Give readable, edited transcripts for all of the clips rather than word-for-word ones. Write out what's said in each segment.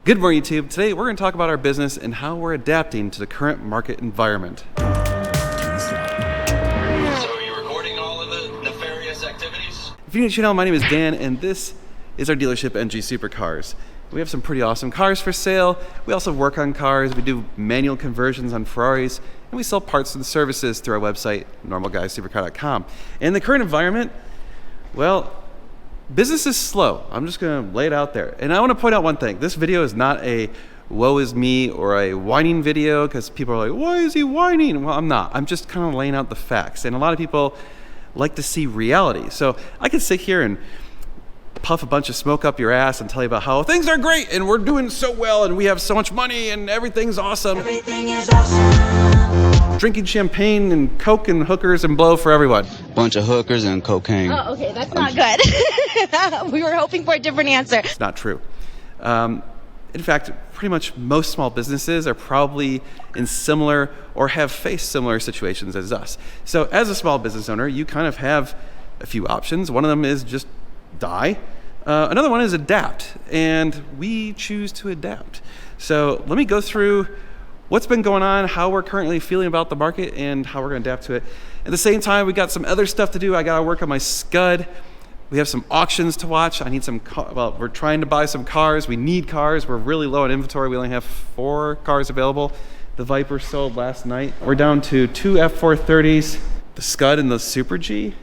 Good morning, YouTube. Today we're going to talk about our business and how we're adapting to the current market environment. So are you recording all of the nefarious activities? If you're new to the channel, my name is Dan, and this is our dealership, NG Supercars. We have some pretty awesome cars for sale. We also work on cars. We do manual conversions on Ferraris, and we sell parts and services through our website, normalguysupercar.com. In the current environment, well, business is slow. I'm just going to lay it out there. And I want to point out one thing. This video is not a woe is me or a whining video, because people are like, why is he whining? Well, I'm not. I'm just kind of laying out the facts. And a lot of people like to see reality. So I could sit here and puff a bunch of smoke up your ass and tell you about how things are great and we're doing so well and we have so much money and everything's awesome. Everything is awesome. Drinking champagne and coke and hookers and blow for everyone. Bunch of hookers and cocaine. Oh, okay, that's not good. We were hoping for a different answer. It's not true. In fact, pretty much most small businesses are probably in similar or have faced similar situations as us. So as a small business owner, you kind of have a few options. One of them is just die. Another one is adapt, and we choose to adapt. So let me go through what's been going on, how we're currently feeling about the market, and how we're going to adapt to it. At the same time, we got some other stuff to do. I got to work on my Scud. We have some auctions to watch. I need some, we're trying to buy some cars. We need cars. We're really low on inventory. We only have 4 cars available. The Viper sold last night. We're down to 2 F430s, the Scud and the Super G.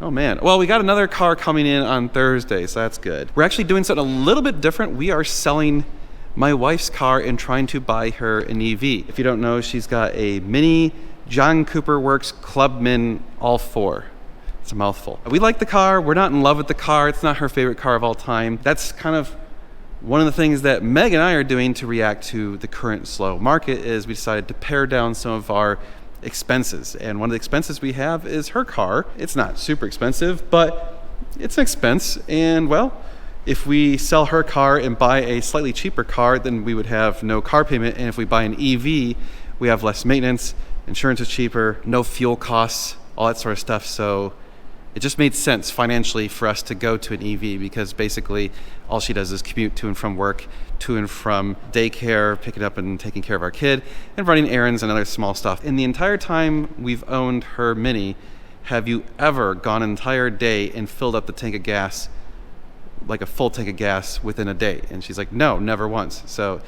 Oh man. Well, we got another car coming in on Thursday, so that's good. We're actually doing something a little bit different. We are selling my wife's car and trying to buy her an EV. If you don't know, she's got a Mini John Cooper Works Clubman All 4. It's a mouthful. We like the car. We're not in love with the car. It's not her favorite car of all time. That's kind of one of the things that Meg and I are doing to react to the current slow market is we decided to pare down some of our expenses. And one of the expenses we have is her car. It's not super expensive, but it's an expense. And well, if we sell her car and buy a slightly cheaper car, then we would have no car payment. And if we buy an EV, we have less maintenance, insurance is cheaper, no fuel costs, all that sort of stuff. So it just made sense financially for us to go to an EV because basically all she does is commute to and from work, to and from daycare, picking up and taking care of our kid, and running errands and other small stuff. In the entire time we've owned her Mini, have you ever gone an entire day and filled up the tank of gas, like a full tank of gas within a day? And she's like, no, never once. So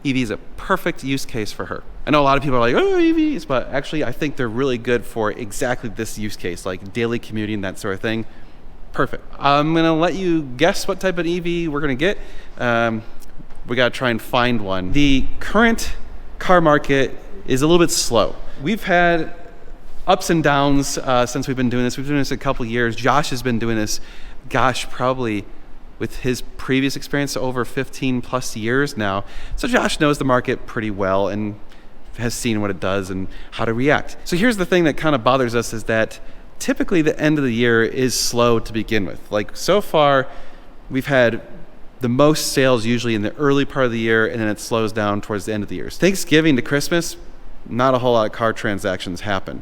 EV is a perfect use case for her. I know a lot of people are like, oh, EVs, but actually I think they're really good for exactly this use case, like daily commuting, that sort of thing. Perfect. I'm gonna let you guess what type of EV we're gonna get. We gotta try and find one. The current car market is a little bit slow. We've had ups and downs since we've been doing this. We've been doing this a couple years. Josh has been doing this, gosh, probably with his previous experience over 15 plus years now. So Josh knows the market pretty well and has seen what it does and how to react. So here's the thing that kind of bothers us is that typically the end of the year is slow to begin with. Like so far, we've had the most sales usually in the early part of the year, and then it slows down towards the end of the year. Thanksgiving to Christmas, not a whole lot of car transactions happen.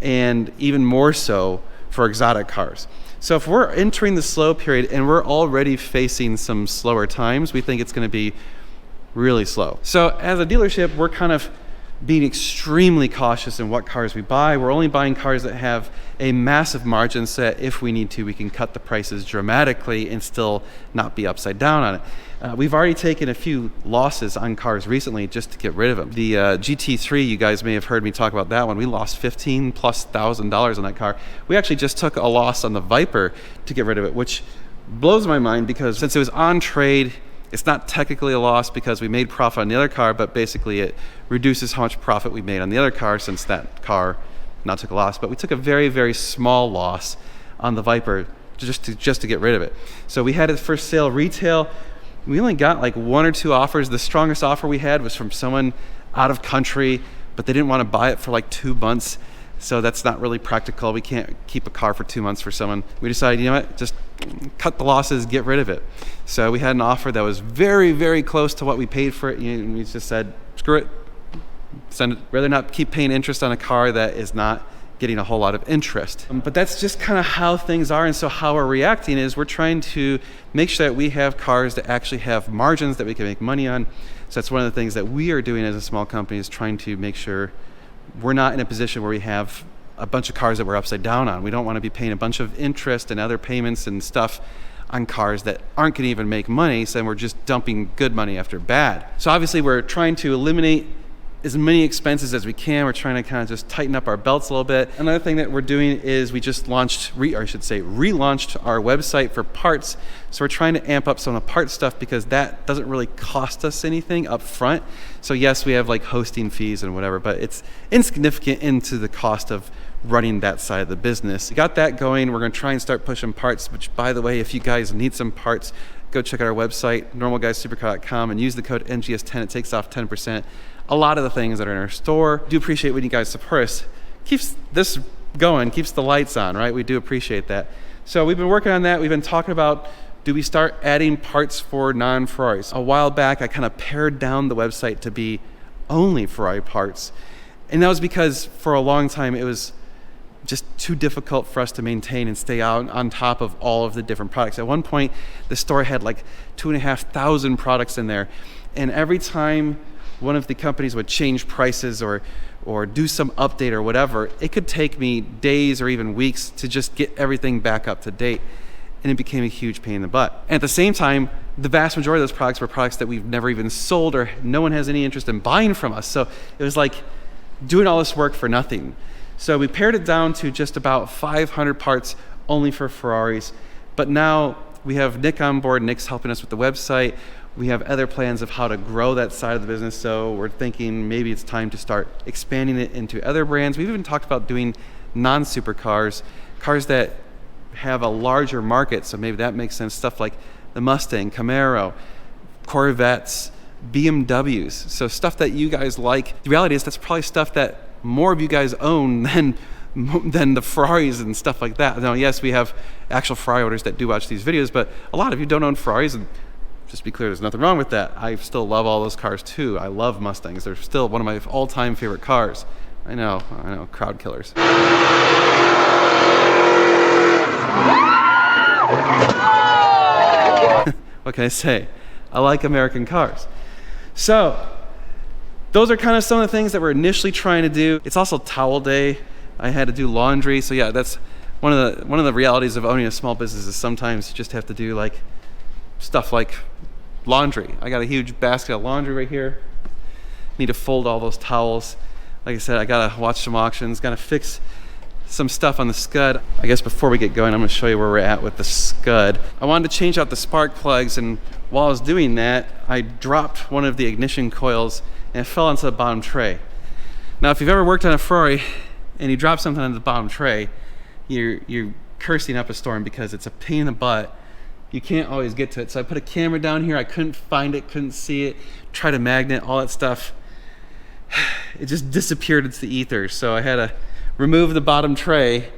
And even more so for exotic cars. So if we're entering the slow period and we're already facing some slower times, we think it's going to be really slow. So as a dealership, we're kind of being extremely cautious in what cars we buy. We're only buying cars that have a massive margin so that if we need to, we can cut the prices dramatically and still not be upside down on it. We've already taken a few losses on cars recently just to get rid of them. The GT3, you guys may have heard me talk about that one. We lost $15,000+ on that car. We actually just took a loss on the Viper to get rid of it, which blows my mind because since it was on trade, it's not technically a loss because we made profit on the other car, but basically it reduces how much profit we made on the other car since that car not took a loss. But we took a very, very small loss on the Viper just to get rid of it. So we had it for sale retail. We only got like 1 or 2 offers. The strongest offer we had was from someone out of country, but they didn't want to buy it for like 2 months. So that's not really practical. We can't keep a car for 2 months for someone. We decided, you know what, just cut the losses, get rid of it. So we had an offer that was very, very close to what we paid for it. And we just said, screw it, send it. Rather not keep paying interest on a car that is not getting a whole lot of interest. But that's just kind of how things are, and so how we're reacting is we're trying to make sure that we have cars that actually have margins that we can make money on. So that's one of the things that we are doing as a small company, is trying to make sure we're not in a position where we have a bunch of cars that we're upside down on. We don't want to be paying a bunch of interest and other payments and stuff on cars that aren't going to even make money, so we're just dumping good money after bad. So obviously we're trying to eliminate as many expenses as we can. We're trying to kind of just tighten up our belts a little bit. Another thing that we're doing is we just relaunched our website for parts. So we're trying to amp up some of the parts stuff because that doesn't really cost us anything up front. So yes, we have like hosting fees and whatever, but it's insignificant into the cost of running that side of the business. We got that going. We're going to try and start pushing parts, which, by the way, if you guys need some parts, go check out our website, normalguyssupercar.com, and use the code NGS10. It takes off 10%. A lot of the things that are in our store. Do appreciate when you guys support us. Keeps this going, keeps the lights on, right? We do appreciate that. So we've been working on that. We've been talking about, do we start adding parts for non-Ferraris? A while back, I kind of pared down the website to be only Ferrari parts. And that was because for a long time, it was just too difficult for us to maintain and stay out on top of all of the different products. At one point, the store had like 2,500 products in there. And every time one of the companies would change prices or do some update or whatever, it could take me days or even weeks to just get everything back up to date. And it became a huge pain in the butt. And at the same time, the vast majority of those products were products that we've never even sold or no one has any interest in buying from us. So it was like doing all this work for nothing. So we pared it down to just about 500 parts only for Ferraris. But now we have Nick on board. Nick's helping us with the website. We have other plans of how to grow that side of the business. So we're thinking maybe it's time to start expanding it into other brands. We've even talked about doing non-supercars, cars that have a larger market. So maybe that makes sense. Stuff like the Mustang, Camaro, Corvettes, BMWs. So stuff that you guys like. The reality is that's probably stuff that more of you guys own than the Ferraris and stuff like that. Now, yes, we have actual Ferrari owners that do watch these videos, but a lot of you don't own Ferraris, and just to be clear, there's nothing wrong with that. I still love all those cars too. I love Mustangs. They're still one of my all-time favorite cars. I know, crowd killers. What can I say? I like American cars. So, those are kind of some of the things that we're initially trying to do. It's also towel day. I had to do laundry. So yeah, that's one of the realities of owning a small business is sometimes you just have to do like stuff like laundry. I got a huge basket of laundry right here. Need to fold all those towels. Like I said, I gotta watch some auctions, gotta fix some stuff on the Scud. I guess before we get going, I'm gonna show you where we're at with the Scud. I wanted to change out the spark plugs, and while I was doing that, I dropped one of the ignition coils and it fell onto the bottom tray. Now, if you've ever worked on a Ferrari and you drop something on the bottom tray, you're cursing up a storm because it's a pain in the butt. You can't always get to it. So I put a camera down here. I couldn't find it, couldn't see it. Tried a magnet, all that stuff. It just disappeared into the ether. So I had to remove the bottom tray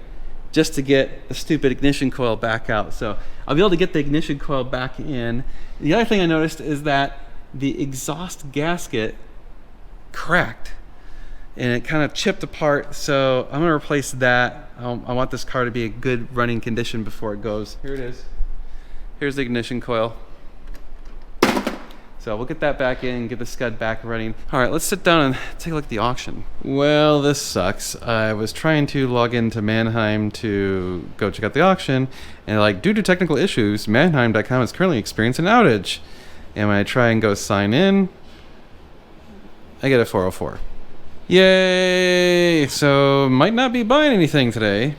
just to get the stupid ignition coil back out. So I'll be able to get the ignition coil back in. The other thing I noticed is that the exhaust gasket cracked and it kind of chipped apart. So I'm gonna replace that. I want this car to be a good running condition before it goes. Here it is. Here's the ignition coil. So we'll get that back in, get the Scud back running. All right, let's sit down and take a look at the auction. Well, this sucks. I was trying to log into Manheim to go check out the auction, and like, due to technical issues, Manheim.com is currently experiencing an outage. And when I try and go sign in, I get a 404. Yay! So might not be buying anything today.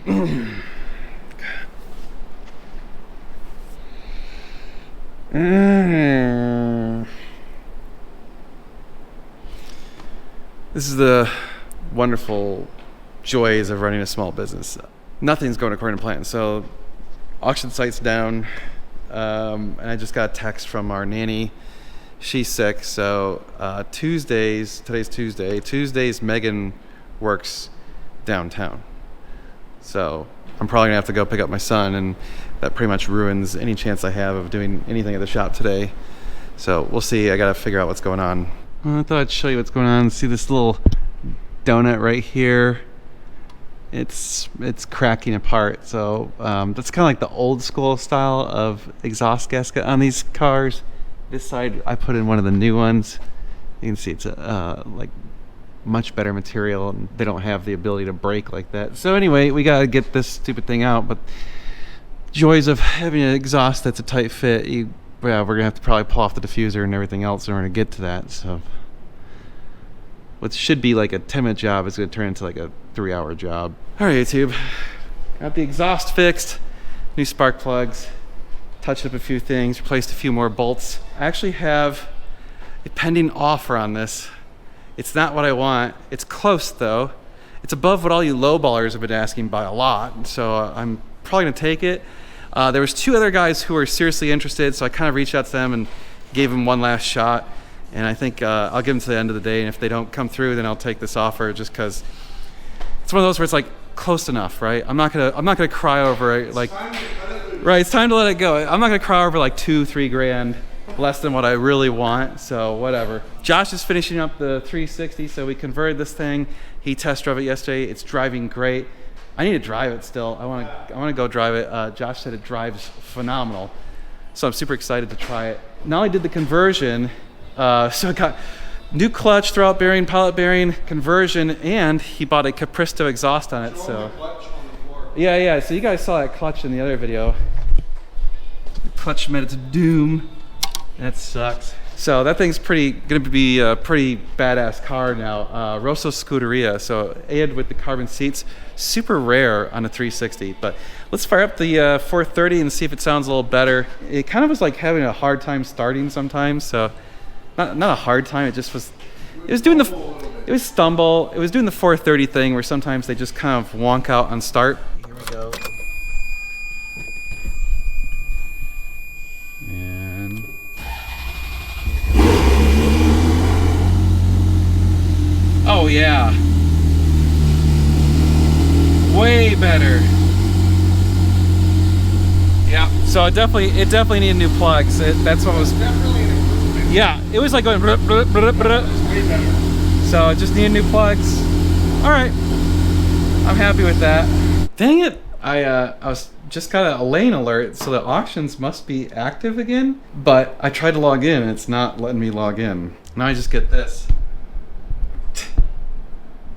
This is the wonderful joys of running a small business. Nothing's going according to plan. So auction site's down, and I just got a text from our nanny. She's sick, so today's Tuesday. Tuesdays Megan works downtown. So I'm probably gonna have to go pick up my son, and that pretty much ruins any chance I have of doing anything at the shop today. So we'll see. I gotta figure out what's going on. I thought I'd show you what's going on. See this little donut right here? it's cracking apart. So that's kind of like the old school style of exhaust gasket on these cars. This side I put in one of the new ones. You can see it's like much better material, and they don't have the ability to break like that. So anyway, we gotta get this stupid thing out. But joys of having an exhaust that's a tight fit. We're gonna have to probably pull off the diffuser and everything else in order to get to that. So what should be like a 10-minute job is gonna turn into like a 3-hour job. All right, YouTube, got the exhaust fixed, new spark plugs, touched up a few things, replaced a few more bolts. I actually have a pending offer on this. It's not what I want. It's close though. It's above what all you lowballers have been asking by a lot, so I'm probably gonna take it. There was 2 other guys who were seriously interested, so I kind of reached out to them and gave them one last shot. And I think I'll give them to the end of the day, and if they don't come through, then I'll take this offer, just because it's one of those where it's like close enough, right? I'm not gonna cry over it. Like, right? It's time to let it go. I'm not gonna cry over like $2-3 grand less than what I really want. So whatever. Josh is finishing up the 360, so we converted this thing. He test drove it yesterday. It's driving great. I need to drive it still. I want to go drive it. Josh said it drives phenomenal, so I'm super excited to try it. Not only did the conversion, so I got new clutch, throwout bearing, pilot bearing, conversion, and he bought a Capristo exhaust on it. So yeah. So you guys saw that clutch in the other video. The clutch met its doom. That sucks. So that thing's gonna be a pretty badass car now. Rosso Scuderia, so added with the carbon seats. Super rare on a 360, but let's fire up the 430 and see if it sounds a little better. It kind of was like having a hard time starting sometimes, so not a hard time, it was doing the 430 thing where sometimes they just kind of wonk out on start. Here we go. And oh yeah, way better. Yeah, so it definitely needed new plugs. That's what was definitely an improvement. Yeah, it was like going brr, brr, brr, brr. Way better. So it just needed new plugs. All right, I'm happy with that. Dang it, I was just got a lane alert, so the auctions must be active again. But I tried to log in, and it's not letting me log in. Now I just get this.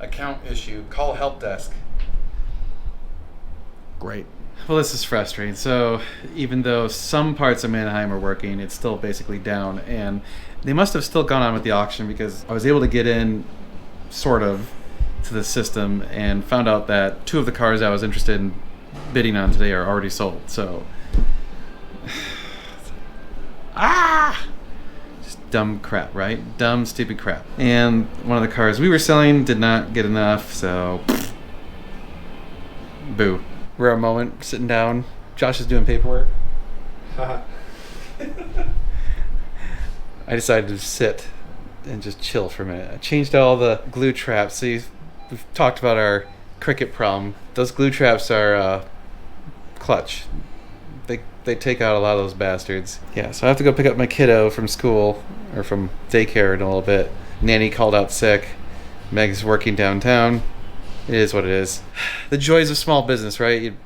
Account issue, call help desk. Great. Well, this is frustrating. So even though some parts of Manheim are working, it's still basically down, and they must have still gone on with the auction because I was able to get in sort of to the system and found out that 2 of the cars I was interested in bidding on today are already sold. So just dumb crap, right? Dumb, stupid crap. And one of the cars we were selling did not get enough, so boo. Rare moment, sitting down. Josh is doing paperwork. I decided to sit and just chill for a minute. I changed all the glue traps. So we've talked about our cricket problem. Those glue traps are clutch. They take out a lot of those bastards. Yeah, so I have to go pick up my kiddo from school or from daycare in a little bit. Nanny called out sick. Meg's working downtown. It is what it is. The joys of small business, right? You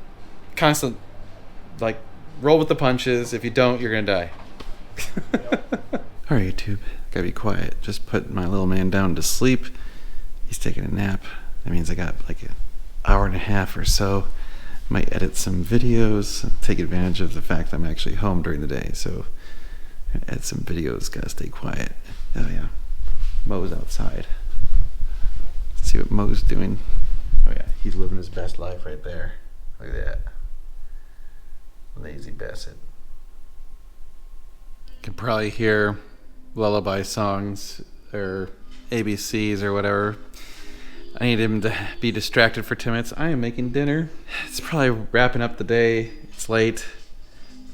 constantly like roll with the punches. If you don't, you're gonna die. All right, YouTube, gotta be quiet. Just put my little man down to sleep. He's taking a nap. That means I got like an hour and a half or so. Might edit some videos, take advantage of the fact that I'm actually home during the day. So edit some videos, gotta stay quiet. Oh yeah, Mo's outside. Let's see what Mo's doing. Oh yeah, he's living his best life right there. Look at that. Lazy bastard. You can probably hear lullaby songs or ABCs or whatever. I need him to be distracted for 10 minutes. I am making dinner. It's probably wrapping up the day. It's late.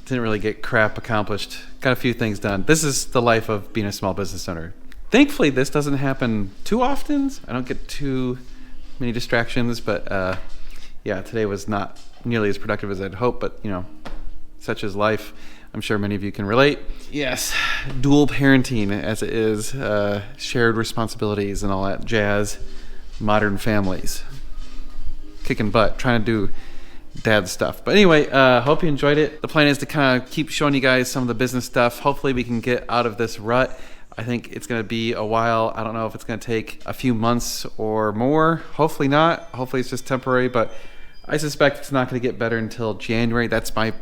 Didn't really get crap accomplished. Got a few things done. This is the life of being a small business owner. Thankfully, this doesn't happen too often. I don't get too many distractions, but yeah, today was not nearly as productive as I'd hoped, but you know, such is life. I'm sure many of you can relate. Yes, dual parenting as it is, shared responsibilities and all that jazz, modern families. kicking butt, trying to do dad stuff. But anyway, hope you enjoyed it. The plan is to kind of keep showing you guys some of the business stuff. Hopefully we can get out of this rut. I think it's going to be a while. I don't know if it's going to take a few months or more. Hopefully not. Hopefully it's just temporary, but I suspect it's not going to get better until January. That's my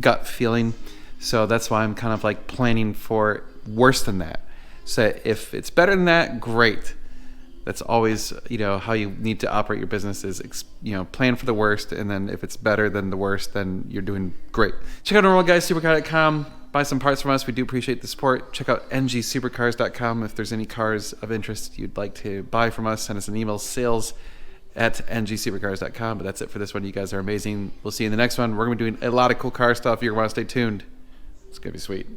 gut feeling. So that's why I'm kind of like planning for worse than that. So if it's better than that, great. That's always, how you need to operate your business is, plan for the worst. And then if it's better than the worst, then you're doing great. Check out NormalGuysSupercar.com. Buy some parts from us. We do appreciate the support. Check out ngsupercars.com if there's any cars of interest you'd like to buy from us. Send us an email, sales@ngsupercars.com. But that's it for this one. You guys are amazing. We'll see you in the next one. We're going to be doing a lot of cool car stuff. You're going to want to stay tuned. It's going to be sweet.